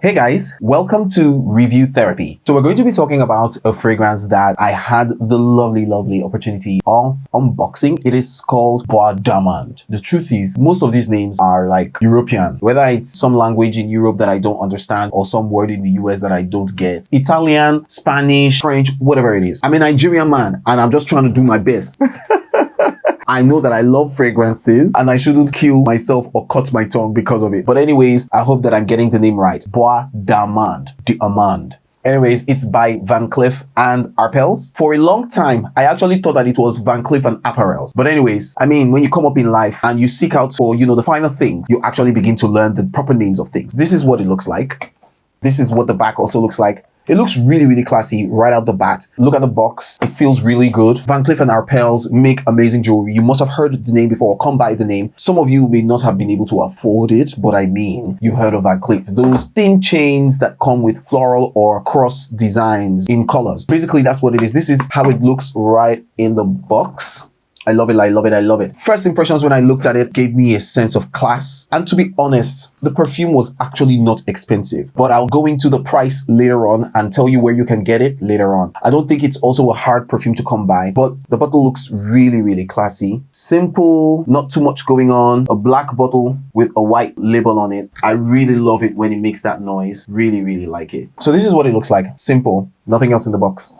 Hey guys, welcome to Review Therapy. So we're going to be talking about a fragrance that I had the lovely opportunity of unboxing. It is called Bois. The truth is, most of these names are like European, whether it's some language in Europe that I don't understand or some word in the US that I don't get. Italian, Spanish, French, whatever it is. I'm a Nigerian man and I'm just trying to do my best. I know that I love fragrances and I shouldn't kill myself or cut my tongue because of it. But anyways, I hope that I'm getting the name right. Bois d'Amande. Anyways, it's by Van Cleef and Arpels. For a long time, I actually thought that it was Van Cleef and Arpels. But anyways, I mean, when you come up in life and you seek out for, the finer things, you actually begin to learn the proper names of things. This is what it looks like. This is what the back also looks like. It looks really classy right out the bat. Look at the box. It feels really good. Van Cleef and Arpels make amazing jewelry. You must have heard the name before or come by the name. Some of you may not have been able to afford it, but I mean, you heard of Van Cleef. Those thin chains that come with floral or cross designs in colors. Basically, that's what it is. This is how it looks right in the box. I love it. First impressions when I looked at it gave me a sense of class. And to be honest, the perfume was actually not expensive. But I'll go into the price later on and tell you where you can get it later on. I don't think it's also a hard perfume to come by, but the bottle looks really classy. Simple, not too much going on. A black bottle with a white label on it. I really love it when it makes that noise. Really like it. So this is what it looks like. Simple, nothing else in the box.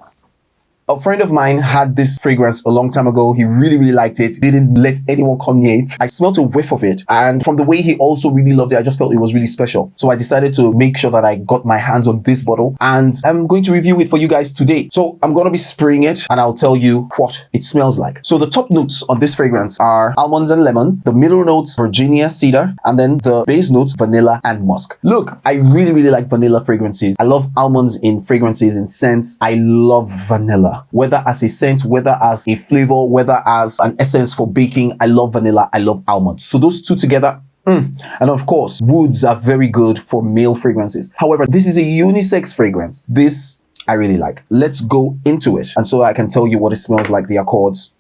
A friend of mine had this fragrance a long time ago. He really liked it. Didn't let anyone come near it. I smelled a whiff of it. And from the way he also really loved it, I just felt it was really special. So I decided to make sure that I got my hands on this bottle. And I'm going to review it for you guys today. So I'm going to be spraying it and I'll tell you what it smells like. So the top notes on this fragrance are almonds and lemon. The middle notes, Virginia cedar. And then the base notes, vanilla and musk. Look, I really like vanilla fragrances. I love almonds in fragrances and scents. I love vanilla. Whether as a scent, whether as a flavor, whether as an essence for baking, I love vanilla, I love almonds. So those two together, And of course, woods are very good for male fragrances. However, this is a unisex fragrance. This I really like. Let's go into it. And so I can tell you what it smells like, the accords.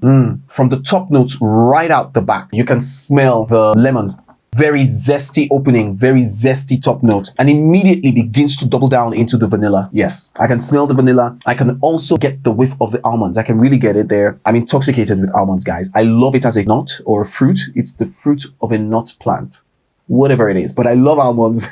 From the top notes right out the back, you can smell the lemons. Very zesty opening, very zesty top note, and immediately begins to double down into the vanilla. Yes, I can smell the vanilla. I can also get the whiff of the almonds. I can really get it there. I'm intoxicated with almonds, guys. I love it as a nut or a fruit. It's the fruit of a nut plant, whatever it is, but I love almonds.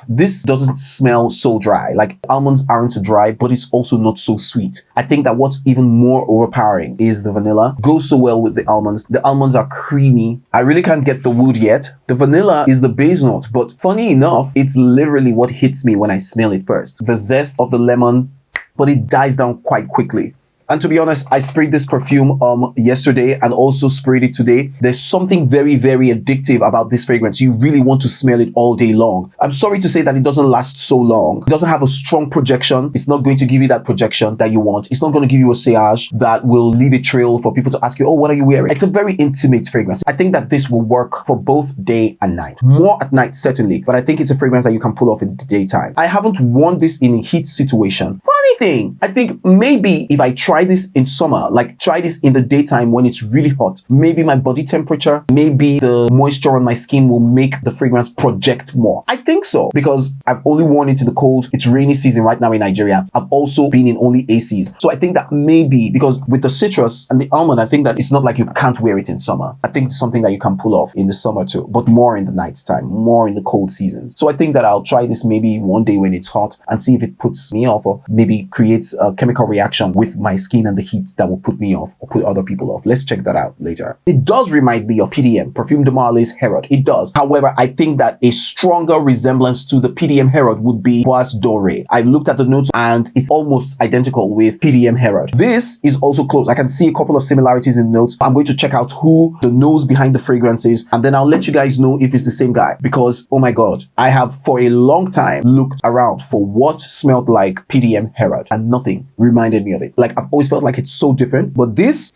This doesn't smell so dry. Like, almonds aren't dry, but it's also not so sweet. I think that what's even more overpowering is the vanilla. Goes so well with the almonds. The almonds are creamy. I really can't get the wood yet. The vanilla is the base note, but funny enough, it's literally what hits me when I smell it first. The zest of the lemon, but it dies down quite quickly. And to be honest, I sprayed this perfume yesterday and also sprayed it today. There's something very addictive about this fragrance. You really want to smell it all day long. I'm sorry to say that it doesn't last so long. It doesn't have a strong projection. It's not going to give you that projection that you want. It's not going to give you a sillage that will leave a trail for people to ask you, oh, what are you wearing? It's a very intimate fragrance. I think that this will work for both day and night. More at night, certainly, but I think it's a fragrance that you can pull off in the daytime. I haven't worn this in a heat situation. Funny thing, I think maybe if I try this in summer, like try this in the daytime when it's really hot, maybe my body temperature, maybe the moisture on my skin will make the fragrance project more. I think so, because I've only worn it in the cold. It's rainy season right now in Nigeria. I've also been in only ACs. So I think that maybe because with the citrus and the almond, I think that it's not like you can't wear it in summer. I think it's something that you can pull off in the summer too, but more in the night time, more in the cold seasons. So I think that I'll try this maybe one day when it's hot and see if it puts me off or maybe creates a chemical reaction with my skin and the heat that will put me off or put other people off. Let's check that out later. It does remind me of PDM, Parfum de Marly's Herod. It does. However, I think that a stronger resemblance to the PDM Herod would be Bois Doré. I looked at the notes and it's almost identical with PDM Herod. This is also close. I can see a couple of similarities in notes. I'm going to check out who the nose behind the fragrance is, and then I'll let you guys know if it's the same guy, because oh my god, I have for a long time looked around for what smelled like PDM Herod and nothing reminded me of it. Like, I've always felt like it's so different, but this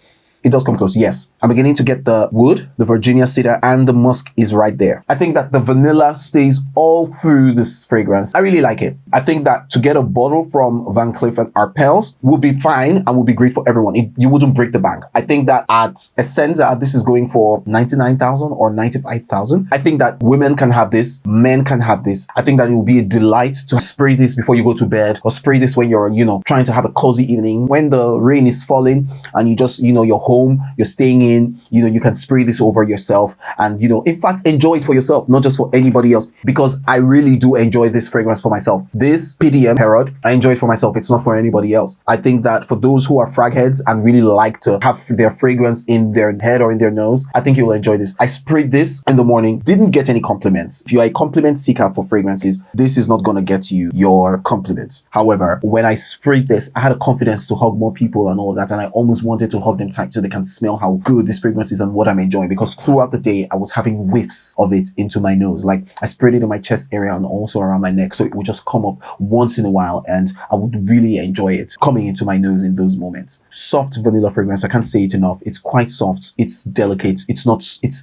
It does come close, yes. I'm beginning to get the wood, the Virginia cedar, and the musk is right there. I think that the vanilla stays all through this fragrance. I really like it. I think that to get a bottle from Van Cleef and Arpels will be fine and will be great for everyone. You wouldn't break the bank. I think that at Essenza, this is going for 99,000 or 95,000. I think that women can have this, men can have this. I think that it will be a delight to spray this before you go to bed, or spray this when you're, trying to have a cozy evening. When the rain is falling and you just, you're home, you're staying in, you can spray this over yourself and, in fact, enjoy it for yourself, not just for anybody else, because I really do enjoy this fragrance for myself. This PDM Herod, I enjoy it for myself. It's not for anybody else. I think that for those who are frag heads and really like to have their fragrance in their head or in their nose, I think you'll enjoy this. I sprayed this in the morning, didn't get any compliments. If you are a compliment seeker for fragrances, this is not going to get you your compliments. However, when I sprayed this, I had a confidence to hug more people and all that, and I almost wanted to hug them tight so they can smell how good this fragrance is and what I'm enjoying, because throughout the day I was having whiffs of it into my nose. Like I sprayed it in my chest area and also around my neck, so it would just come up once in a while and I would really enjoy it coming into my nose in those moments. Soft vanilla fragrance, I can't say it enough. It's quite soft, it's delicate, it's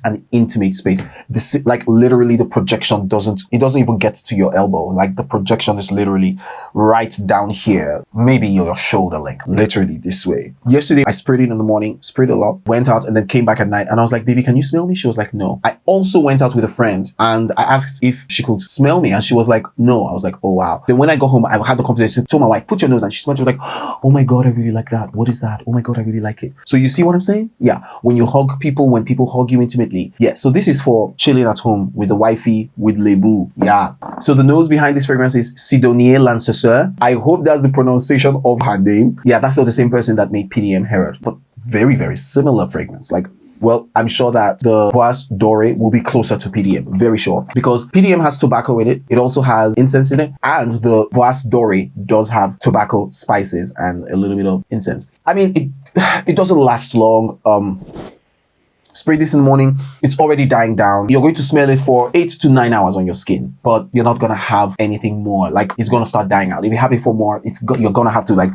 an intimate space. This, like, literally the projection doesn't even get to your elbow. Like the projection is literally right down here, maybe your shoulder length, literally this way. Yesterday I sprayed it in the morning, sprayed a lot, went out and then came back at night and I was like, baby, can you smell me? She was like, no. I also went out with a friend and I asked if she could smell me and she was like, no. I was like, oh wow. Then when I got home, I had the confidence to tell my wife, put your nose, and she smelled. She was like, oh my god, I really like that. What is that? Oh my god, I really like it. So you see what I'm saying? Yeah. When you hug people, when people hug you intimately. Yeah. So this is for chilling at home with the wifey, with Lebu. Yeah. So the nose behind this fragrance is Sidonie Lancesseur. I hope that's the pronunciation of her name. Yeah, that's not the same person that made PDM Herod, but very, very similar fragrance. Like, well, I'm sure that the Bois Doré will be closer to PDM, very sure, because PDM has tobacco in it. It also has incense in it, and the Bois Doré does have tobacco, spices, and a little bit of incense. I mean, it doesn't last long. Spray this in the morning, it's already dying down. You're going to smell it for 8 to 9 hours on your skin, but you're not gonna have anything more. Like, it's gonna start dying out. If you have it for more, you're gonna have to like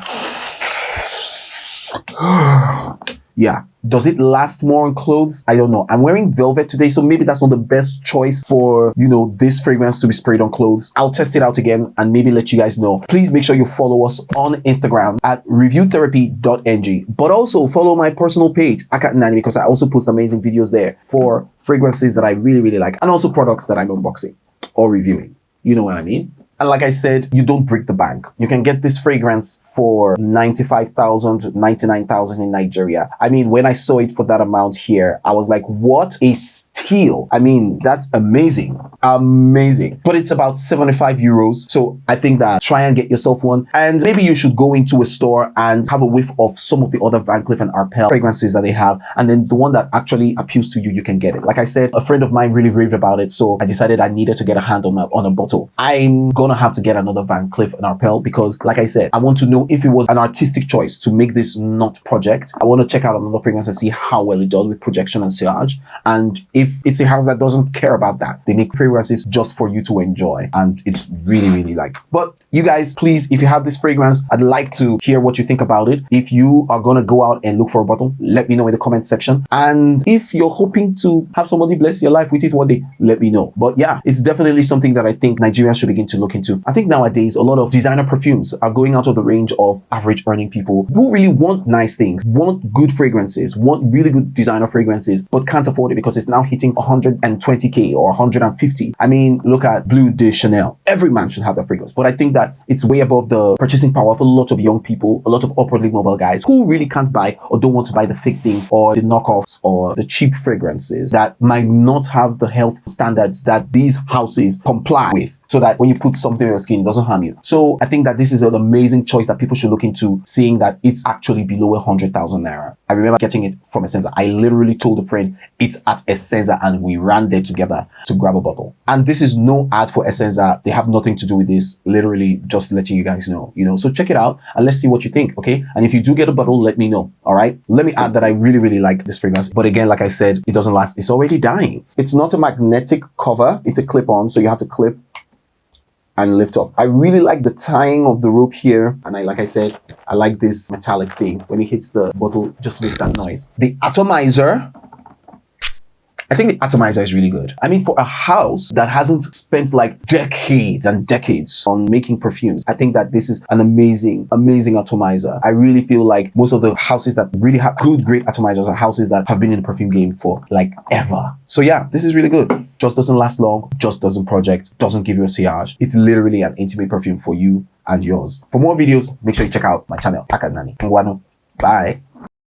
yeah. Does it last more on clothes? I don't know. I'm wearing velvet today, so maybe that's not the best choice for, this fragrance to be sprayed on clothes. I'll test it out again and maybe let you guys know. Please make sure you follow us on Instagram at reviewtherapy.ng, but also follow my personal page, Akah, because I also post amazing videos there for fragrances that I really, really like, and also products that I'm unboxing or reviewing. You know what I mean? And like I said, you don't break the bank. You can get this fragrance for 95,000, 99,000 in Nigeria. I mean, when I saw it for that amount here, I was like, what a steal. I mean, that's amazing. Amazing. But it's about 75 euros. So I think that try and get yourself one. And maybe you should go into a store and have a whiff of some of the other Van Cleef and Arpels fragrances that they have. And then the one that actually appeals to you, you can get it. Like I said, a friend of mine really raved about it. So I decided I needed to get a hand on a bottle. I'm gonna have to get another Van Cleef and Arpels because, like I said, I want to know if it was an artistic choice to make this not project. I want to check out another fragrance and see how well it does with projection and sillage. And if it's a house that doesn't care about that, they make fragrances just for you to enjoy. And it's really, really like. But you guys, please, if you have this fragrance, I'd like to hear what you think about it. If you are gonna go out and look for a bottle, let me know in the comment section. And if you're hoping to have somebody bless your life with it one day, let me know. But yeah, it's definitely something that I think Nigerians should begin to look into. I think nowadays a lot of designer perfumes are going out of the range of average earning people who really want nice things, want good fragrances, want really good designer fragrances, but can't afford it because it's now hitting 120k or 150. I mean, look at Bleu de Chanel. Every man should have that fragrance, but I think that it's way above the purchasing power of a lot of young people, a lot of upwardly mobile guys who really can't buy or don't want to buy the fake things or the knockoffs or the cheap fragrances that might not have the health standards that these houses comply with, so that when you put something on your skin, it doesn't harm you. So I think that this is an amazing choice that people should look into, seeing that it's actually below 100,000 naira. I remember getting it from Essenza. I literally told a friend it's at Essenza and we ran there together to grab a bottle. And this is no ad for Essenza. They have nothing to do with this. Literally just letting you guys know, so check it out and let's see what you think. Okay. And if you do get a bottle, let me know. All right. Let me add that I really, really like this fragrance. But again, like I said, it doesn't last. It's already dying. It's not a magnetic cover. It's a clip on. So you have to clip and lift off. I really like the tying of the rope here, and like I said, I like this metallic thing. When it hits the bottle, it just makes that noise. The atomizer, I think the atomizer is really good. I mean, for a house that hasn't spent like decades and decades on making perfumes, I think that this is an amazing, amazing atomizer. I really feel like most of the houses that really have good, great atomizers are houses that have been in the perfume game for like ever. So yeah, this is really good. Just doesn't last long, just doesn't project, doesn't give you a sillage. It's literally an intimate perfume for you and yours. For more videos, make sure you check out my channel, Akah. Bye.